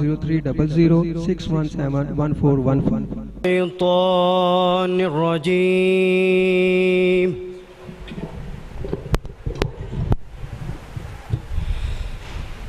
030061711415।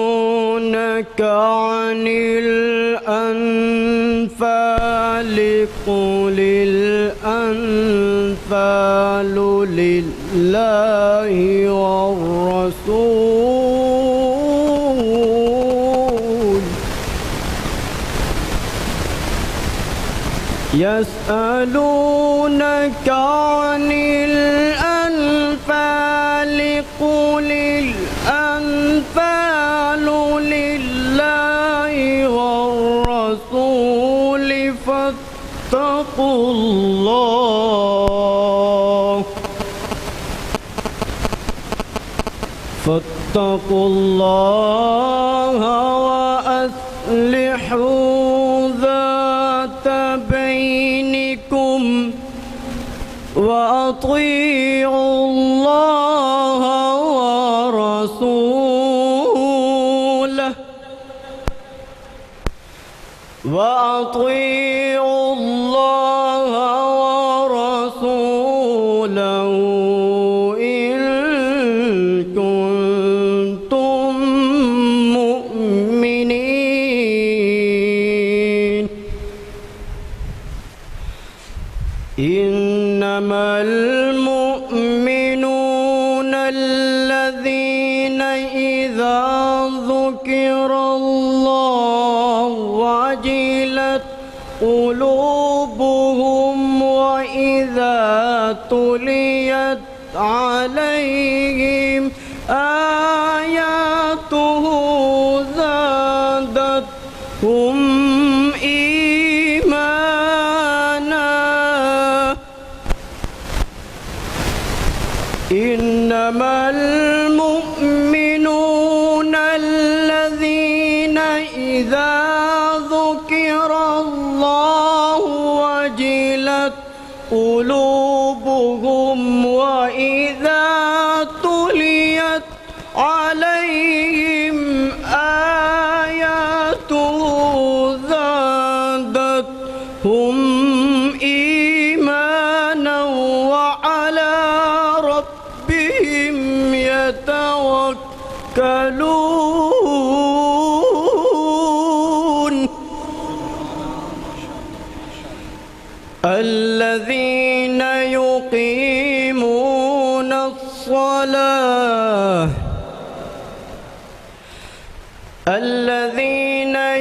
يسألونك عن الأنفال قل الأنفال لله والرسول. يسألونك عن الأنفال قل الأنفال لله والرسول فاتقوا الله وأصلحوا ذات بينكم وأطيعوا الله ورسوله إن كنتم مؤمنين. إنما المؤمنون الذين إذا ذكر الله وجلت قلوبهم وإذا تليت عليهم آياته زادتهم إيمانا. إنما المؤمنون الذين إذا ذكر الله وجلت قلوبهم وإذا تليت عليهم آياته زادتهم إيمانا وعلى ربهم يتوكلون. الذين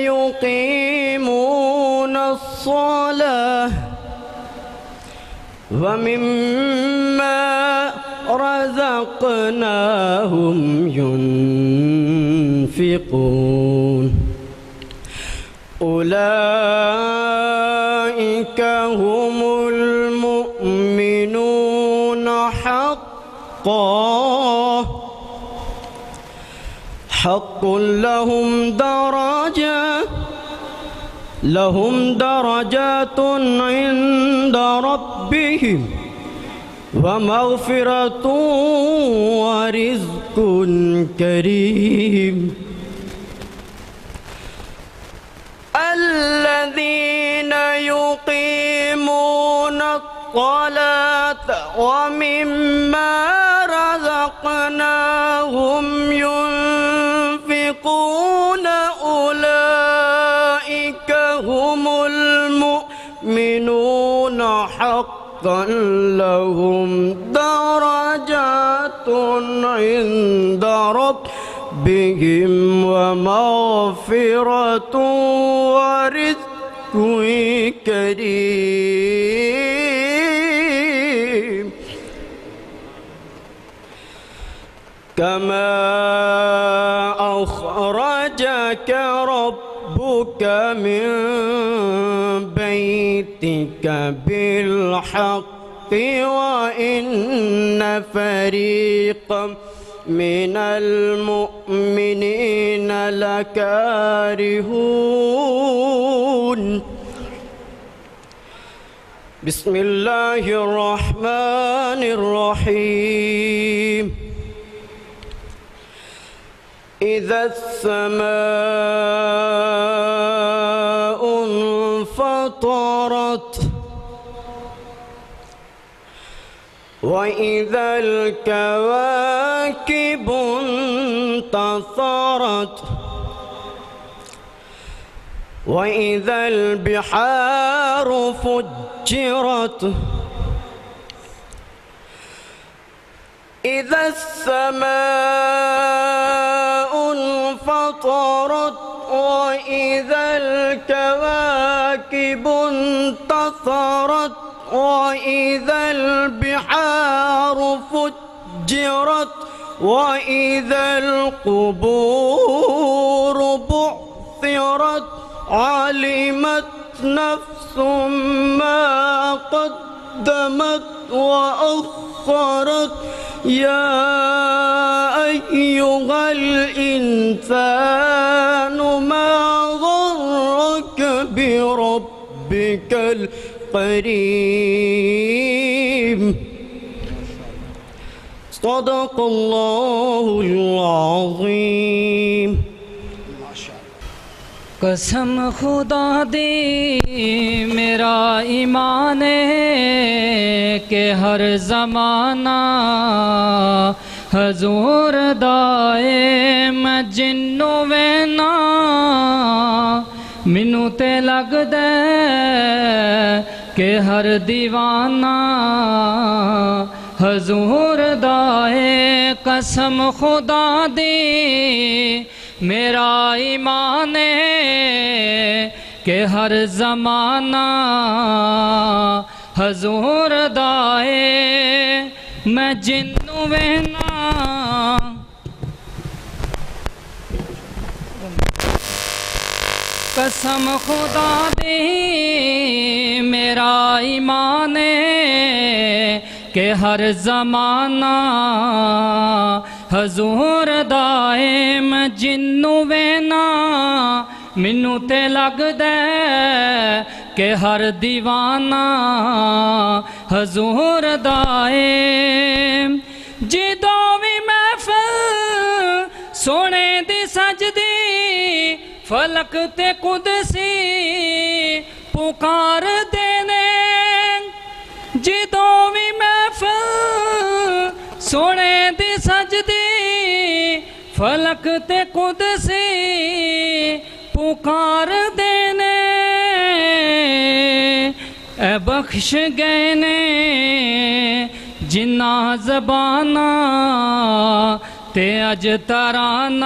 يقيمون الصلاة ومما رزقناهم ينفقون. أولئك هم المؤمنون حقا لهم درجات عند ربهم ومغفرة ورزق كريم. الذين يقيمون الصلاة ومما رزقناهم ينفقون أولئك هم المؤمنون حقا لهم درجات عند ربهم ومغفرة ورزق كريم. كما أخرجك ربك من بيتك بالحق وإن فريقا من المؤمنين لكارهون بسم الله الرحمن الرحيم إذا السماء انفطرت وإذا الكواكب انتثرت وإذا البحار فجرت إذا السماء انفطرت وإذا الكواكب انتثرت وإذا البحار فجرت وإذا القبور بعثرت علمت نفس ما قدمت وأخرت يا أيها الإنسان ما غرك بربك الكريم صدق الله العظيم قسم خدا دی میرا ایمان ہے کہ ہر زمانہ حضور دائے میں جنوں وینا مینوں تے لگ دے کہ ہر دیوانہ حضور دائے قسم خدا دی میرا ایمان ہے کہ ہر زمانہ حضور دائے میں جنوں وینا قسم خدا دی میرا ایمان ہے کہ ہر زمانہ حضور دائے میں جنوں وینا مینوں تے لگ دے کہ ہر دیوانہ حضور دائے جدوں وی محفل سونے دی سجدی فلک تے قدسی پکار دینے جدوں وی محفل سونے دی سجدی فلک تے قدسی پکار دینے اے بخش گئے نے جنہ زبانہ تے اج ترانہ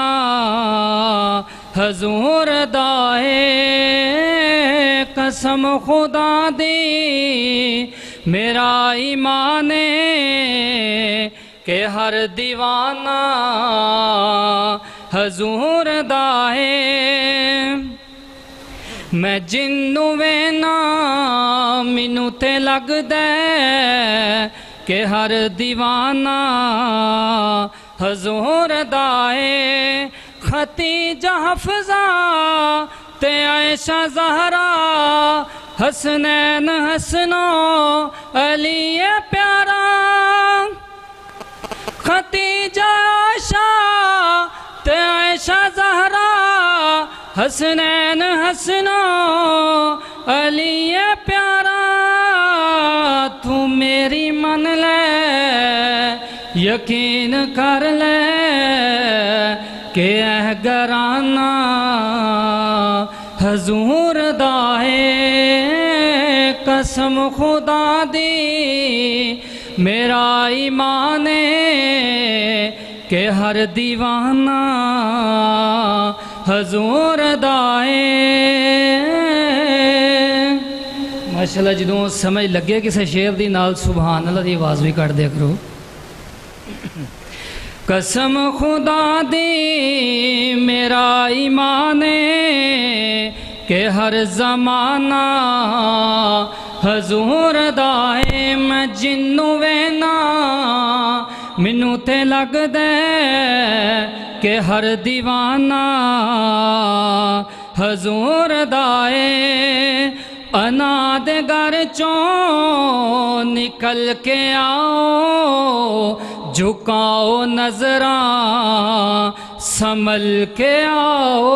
حضور دائے قسم خدا دی میرا ایمان ہے کہ ہر دیوانہ حضور دائے میں جنوں وینا مینوں تے لگ دے کہ ہر دیوانہ حضور دائے ختیجہ حفظہ تے عائشہ زہرا حسنین حسنو علی پیارا ختیجہ عائشہ تے عائشہ زہرا حسنین حسنو علی پیارا تو میری من لے یقین کر لے کہ گرانہ حضور دائے قسم خدا دی میرا ایمان ہے کہ ہر دیوانہ حضور دائے ماشاءاللہ جدوں سمجھ لگے کسے شعر دی نال سبحان اللہ دی آواز بھی کٹ دیا کرو قسم خدا دی میرا ایمان ہے کہ ہر زمانہ حضور دائے میں جنوں وینا مینوں تے لگدا کہ ہر دیوانہ حضور دائے انا دے گھر چوں نکل کے آؤ جھکاؤ نظراں سنبھل کے آؤ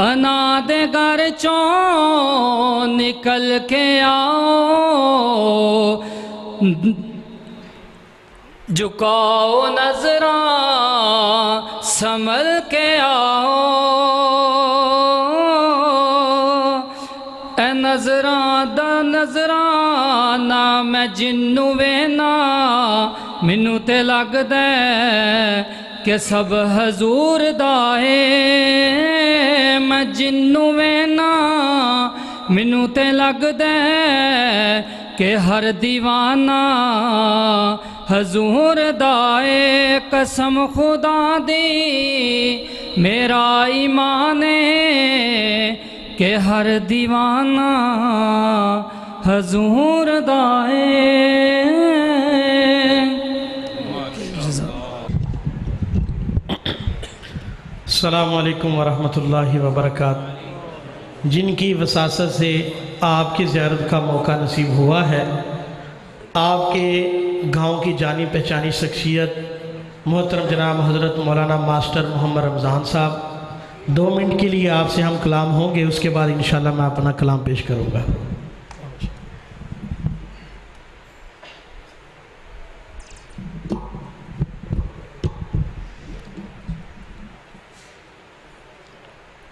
انا دے گھر چوں نکل کے آؤ جھکاؤ نظراں سنبھل کے آؤ اے نظراں دا نظراں نہ میں جنوں وینا مینوں تے لگدا کہ سب حضور دا ہے میں جنوں وینا مینوں تے لگدا کہ ہر دیوانہ حضور دا ہے قسم خدا دی میرا ایمان ہے کہ ہر دیوانہ حضور دا ہے السلام علیکم ورحمۃ اللہ وبرکاتہ۔ جن کی وساطت سے آپ کی زیارت کا موقع نصیب ہوا ہے، آپ کے گاؤں کی جانی پہچانی شخصیت محترم جناب حضرت مولانا ماسٹر محمد رمضان صاحب 2 منٹ کے لیے آپ سے ہم کلام ہوں گے، اس کے بعد انشاءاللہ میں اپنا کلام پیش کروں گا۔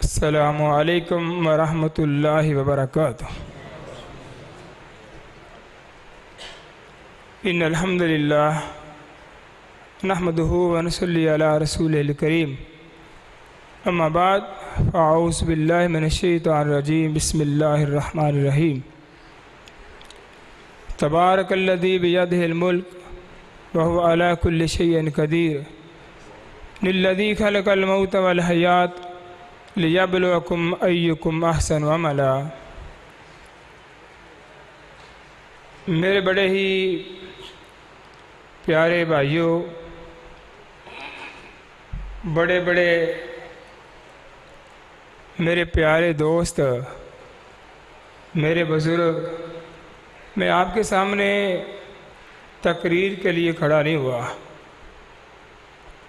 السلام علیکم ورحمۃ اللہ وبرکاتہ۔ ان الحمد للہ نحمدہ ونصلی علی رسول الکریم، اما بعد فاعوذ باللہ من الشیطان الرجیم، بسم اللہ الرحمن الرحیم۔ تبارک الذی بیدہ الملک وہو علی کل شیء قدیر، للذی خلق الموت والحیات لیبلوکم ایکم احسن عملا۔ میرے بڑے ہی پیارے بھائیوں، بڑے بڑے میرے پیارے دوست، میرے بزرگ، میں آپ کے سامنے تقریر کے لیے کھڑا نہیں ہوا۔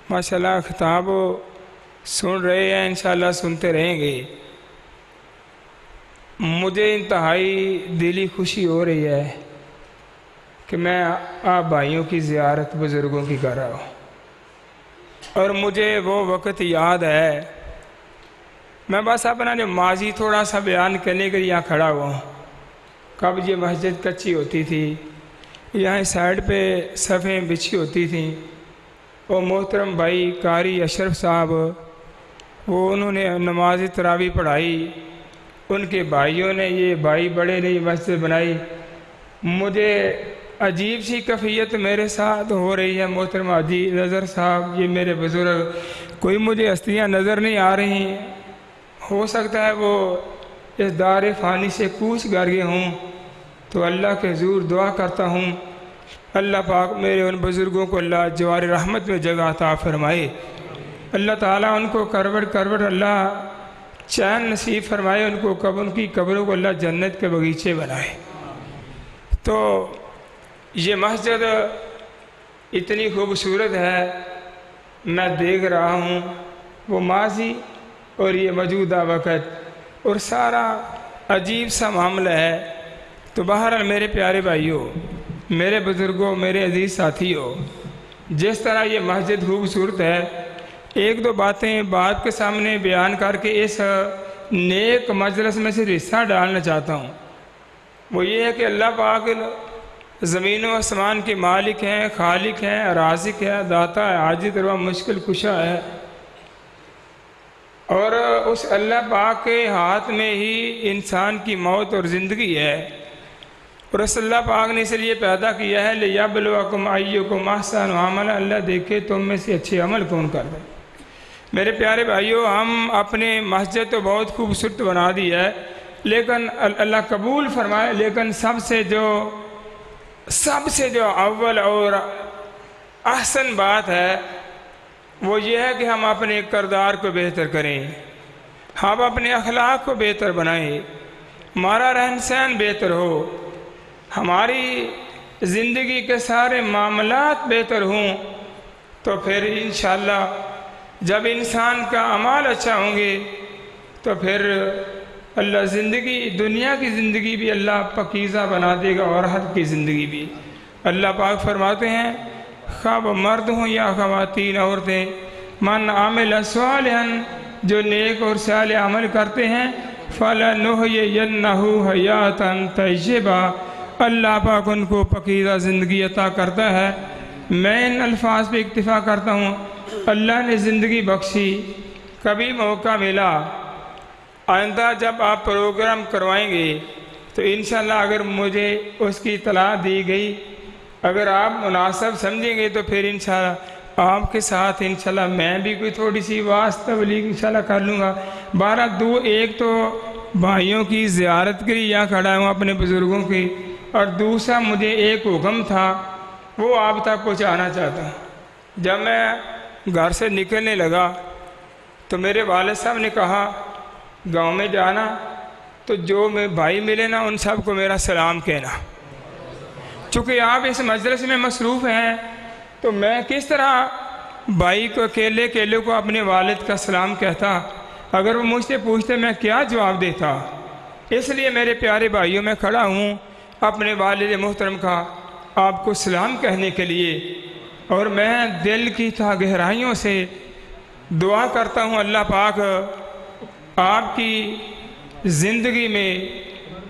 ماشاءاللہ خطاب سن رہے ہیں، انشاءاللہ سنتے رہیں گے۔ مجھے انتہائی دلی خوشی ہو رہی ہے کہ میں آپ بھائیوں کی زیارت بزرگوں کی کر رہا ہوں، اور مجھے وہ وقت یاد ہے، میں بس اپنا جو ماضی تھوڑا سا بیان کرنے کے لیے یہاں کھڑا ہوا ہوں۔ کب یہ مسجد کچی ہوتی تھی، یہاں سائڈ پہ صفیں بچھی ہوتی تھیں، وہ محترم بھائی قاری اشرف صاحب، وہ انہوں نے نماز تراویح پڑھائی، ان کے بھائیوں نے، یہ بھائی بڑے نے یہ مسجد بنائی۔ مجھے عجیب سی کیفیت میرے ساتھ ہو رہی ہے۔ محترم حاجی نظر صاحب، یہ میرے بزرگ، کوئی مجھے ہستیاں نظر نہیں آ رہی ہیں، ہو سکتا ہے وہ اس دار فانی سے کوچ کر گئے ہوں، تو اللہ کے حضور دعا کرتا ہوں اللہ پاک میرے ان بزرگوں کو اللہ جوار رحمت میں جگہ عطا فرمائے، اللہ تعالیٰ ان کو کروڑ کروڑ اللہ چین نصیب فرمائے، ان کی قبروں کو اللہ جنت کے باغیچے بنائے۔ تو یہ مسجد اتنی خوبصورت ہے، میں دیکھ رہا ہوں وہ ماضی اور یہ موجودہ وقت اور سارا عجیب سا معاملہ ہے۔ تو بہرحال میرے پیارے بھائیوں، میرے بزرگوں، میرے عزیز ساتھیوں، جس طرح یہ مسجد خوبصورت ہے، 1-2 باتیں بات کے سامنے بیان کر کے اس نیک مجلس میں سے حصہ ڈالنا چاہتا ہوں۔ وہ یہ ہے کہ اللہ پاک زمین و آسمان کے مالک ہیں، خالق ہیں، رازق ہے، داتا ہے، عاجز و مشکل کشا ہے، اور اس اللہ پاک کے ہاتھ میں ہی انسان کی موت اور زندگی ہے، اور اس اللہ پاک نے اس لیے پیدا کیا ہے لیبلوکم ایکم احسن عملا، اللہ دیکھے تم میں سے اچھے عمل کون کر رہے۔ میرے پیارے بھائیوں، ہم اپنے مسجد تو بہت خوبصورت بنا دی ہے، لیکن اللہ قبول فرمائے، لیکن سب سے جو اول اور احسن بات ہے وہ یہ ہے کہ ہم اپنے کردار کو بہتر کریں، ہم اپنے اخلاق کو بہتر بنائیں، ہمارا رہن سہن بہتر ہو، ہماری زندگی کے سارے معاملات بہتر ہوں، تو پھر انشاءاللہ جب انسان کا اعمال اچھا ہوں گے تو پھر اللہ دنیا کی زندگی بھی اللہ پاکیزہ بنا دے گا اور آخرت کی زندگی بھی۔ اللہ پاک فرماتے ہیں خواہ وہ مرد ہوں یا خواتین عورتیں، من عامل صالحا، جو نیک اور صالح عمل کرتے ہیں، فَلَنُحْيِيَنَّهُ حَيَاةً طَيِّبَةً، اللہ پاک ان کو پاکیزہ زندگی عطا کرتا ہے۔ میں ان الفاظ پہ اکتفا کرتا ہوں، اللہ نے زندگی بخشی، کبھی موقع ملا، آئندہ جب آپ پروگرام کروائیں گے تو انشاءاللہ اگر مجھے اس کی اطلاع دی گئی، اگر آپ مناسب سمجھیں گے تو پھر انشاءاللہ آپ کے ساتھ انشاءاللہ میں بھی کوئی تھوڑی سی واعظ تبلیغ انشاءاللہ کر لوں گا۔ ایک تو بھائیوں کی زیارت کے لیے یہاں کھڑا ہوں اپنے بزرگوں کی، اور دوسرا مجھے ایک حکم تھا وہ آپ تک پہنچانا چاہتا ہوں۔ جب میں گھر سے نکلنے لگا تو میرے والد صاحب نے کہا گاؤں میں جانا تو جو میں بھائی ملے نا ان سب کو میرا سلام کہنا، چونکہ آپ اس مجلس میں مصروف ہیں تو میں کس طرح بھائی کو اکیلے کو اپنے والد کا سلام کہتا، اگر وہ مجھ سے پوچھتے میں کیا جواب دیتا۔ اس لیے میرے پیارے بھائیوں میں کھڑا ہوں اپنے والد محترم کا آپ کو سلام کہنے کے لیے، اور میں دل کی گہرائیوں سے دعا کرتا ہوں اللہ پاک آپ کی زندگی میں،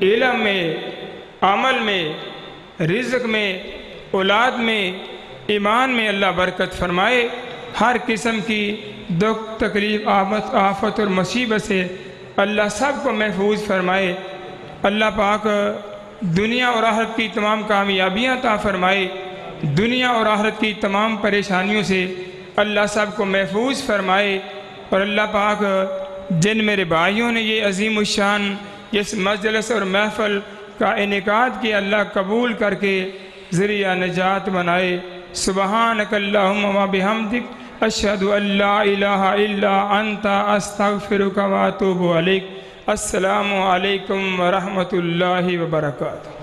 علم میں، عمل میں، رزق میں، اولاد میں، ایمان میں اللہ برکت فرمائے، ہر قسم کی دکھ تکلیف آفت اور مصیبت سے اللہ سب کو محفوظ فرمائے، اللہ پاک دنیا اور آخرت کی تمام کامیابیاں عطا فرمائے، دنیا اور آخرت کی تمام پریشانیوں سے اللہ سب کو محفوظ فرمائے، اور اللہ پاک جن میرے بھائیوں نے یہ عظیم الشان اس مجلس اور محفل کا انعقاد کیا اللہ قبول کر کے ذریعہ نجات بنائے۔ سبحانک اللہم و بحمدک، اشہد ان لا الہ الا انت، استغفرک و اتوب الیک۔ السلام علیکم ورحمۃ اللہ وبرکاتہ۔